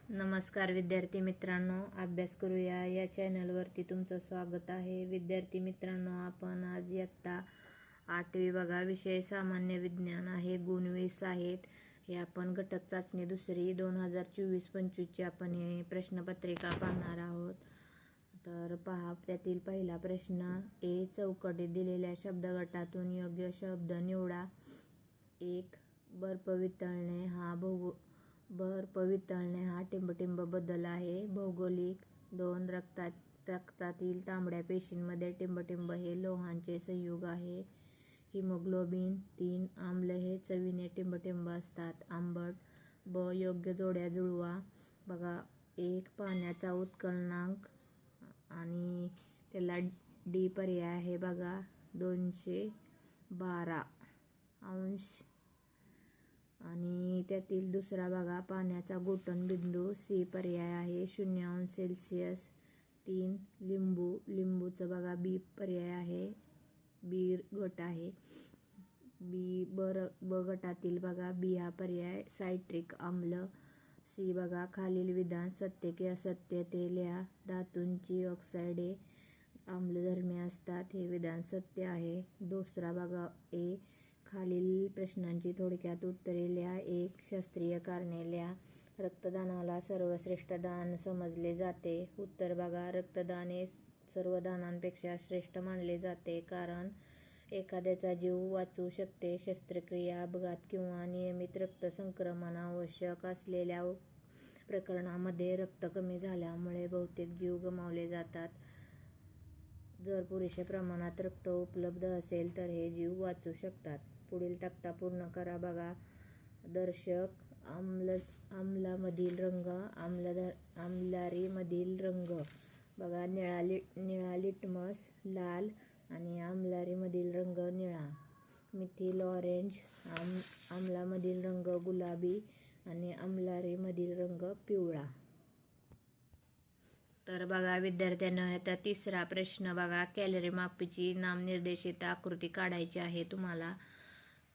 नमस्कार विद्यार्थी मित्रांनो, अभ्यास करूया या चॅनलवरती तुमचं स्वागत आहे. विद्यार्थी मित्रांनो, आपण आज इयत्ता 8वी बघा, विषय सामान्य विज्ञान आहे, गुण 20 आहेत. हे आपण घटक चाचणी दुसरी 2024-25 आपण हे प्रश्नपत्रिका पाहणार आहोत. तर पहा, त्यातील पहिला प्रश्न. चौकटीत दिलेल्या शब्दगटातून योग्य शब्द निवडा. 1. बर्फ वितळणे हा टिंबटिंब बदल आहे, भौगोलिक. 2. रक्तातील तांबड्या पेशींमध्ये टिंबटिंब हे लोहांचे संयुग आहे, हिमोग्लोबिन. 3. आम्ल हे चवीने टिंबटिंब असतात, आंबट. ब. योग्य जोड्या जुळवा. बघा, 1. पाण्याचा उत्कलनांक आणि त्याला डी पर्याय आहे बघा, 212 अंश. आणि त्यातील दुसरा बघा, पाण्याचा गोठण बिंदू, सी पर्याय आहे, 0 अंश सेल्सिअस. 3. लिंबूचं बघा, बी पर्याय आहे, बी गट आहे. ब गटातील बघा, बी हा पर्याय, सायट्रिक आम्ल. सी बघा, खालील विधान सत्य की असत्य ते लिहा. धातूंची ऑक्साईडे आम्लधर्मी असतात, हे विधान सत्य आहे. दुसरा बघा, ए. खालील प्रश्नांची थोडक्यात उत्तरे लिहा. 1. शास्त्रीय कारणे लिहा. रक्तदानाला सर्वश्रेष्ठ दान समजले जाते. उत्तर बघा, रक्तदान हे सर्व दानांपेक्षा श्रेष्ठ मानले जाते, कारण एखाद्याचा जीव वाचू शकते. शस्त्रक्रिया, अपघात किंवा नियमित रक्तसंक्रमण आवश्यक असलेल्या प्रकरणांमध्ये रक्त कमी झाल्यामुळे बहुतेक जीव गमावले जातात. जर पुरेशा प्रमाणात रक्त उपलब्ध असेल तर हे जीव वाचू शकतात. पुढील तक्ता पूर्ण करा बघा. दर्शक आम्लामधील रंग, आम्लारीमधील रंग बघा, निळा लिटमस, लाल, आणि आम्लारीमधील रंग निळा. मिथिल ऑरेंज, आम्लामधील रंग गुलाबी आणि आम्लारीमधील रंग पिवळा. तर बघा विद्यार्थ्यांनो, ह्याचा तिसरा प्रश्न बघा, कॅलरी मापीची नामनिर्देशित आकृती काढायची आहे तुम्हाला.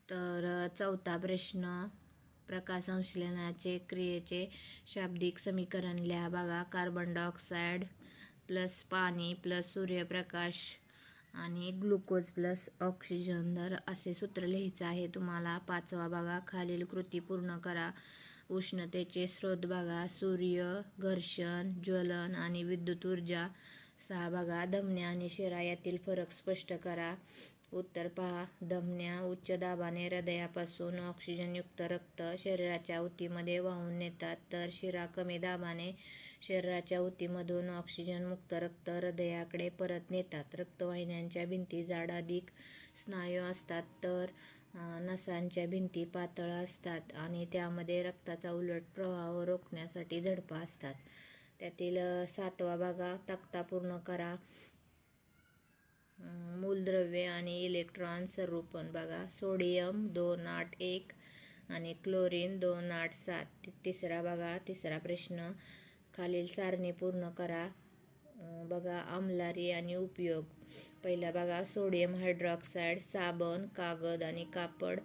तर चौथा प्रश्न, प्रकाशसंश्लेषणाचे क्रियेचे शाब्दिक समीकरण लिहा बघा. कार्बन डायऑक्साईड प्लस पाणी प्लस सूर्यप्रकाश आणि ग्लुकोज प्लस ऑक्सिजन दर असे सूत्र लिहायचं आहे तुम्हाला. पाचवा बघा, खालील कृती पूर्ण करा. उष्णतेचे स्रोत बघा, सूर्य, घर्षण, ज्वलन आणि विद्युत ऊर्जा. 6 बघा, धमन्या आणि शिरा यातील फरक स्पष्ट करा. उत्तर पहा, धमन्या उच्च दाबाने हृदयापासून ऑक्सिजनयुक्त रक्त शरीराच्या उतीमध्ये वाहून नेतात, तर शिरा कमी दाबाने शरीराच्या उतीमधून ऑक्सिजनमुक्त रक्त हृदयाकडे परत नेतात. रक्तवाहिन्यांच्या भिंती जाड अधिक स्नायू असतात, तर नसांच्या भिंती पातळ असतात आणि त्यामध्ये रक्ताचा उलट प्रवाह रोखण्यासाठी झडपा असतात. त्यातील 7वा बघा, तक्ता पूर्ण करा. मूलद्रव्ये आणि इलेक्ट्रॉन संरूपण बघा, सोडियम 281 आणि क्लोरीन 287. तिसरा प्रश्न, खालील सारणी पूर्ण करा. बघा, आम्लारी आणि उपयोग. पहिला बघा, सोडियम हायड्रॉक्साईड साबण, कागद आणि कापड.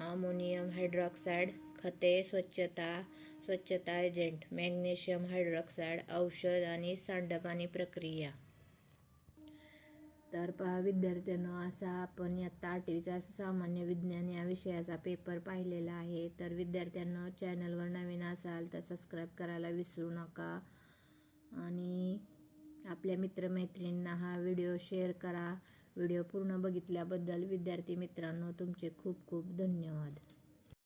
अमोनियम हायड्रॉक्साईड खते, स्वच्छता एजंट. मॅग्नेशियम हायड्रॉक्साईड औषध आणि सांडपाणी प्रक्रिया. तर पहा विद्यार्थ्यांनो, असा आपण इयत्ता 8वीचा सामान्य विज्ञान या विषयाचा पेपर पाहिलेला आहे. तर विद्यार्थ्यांनो, चॅनलवर नवीन असाल तर सबस्क्राईब करायला विसरू नका आणि आपल्या मित्रमैत्रिणींना हा व्हिडिओ शेअर करा. व्हिडिओ पूर्ण बघितल्याबद्दल विद्यार्थी मित्रांनो तुमचे खूप खूप धन्यवाद.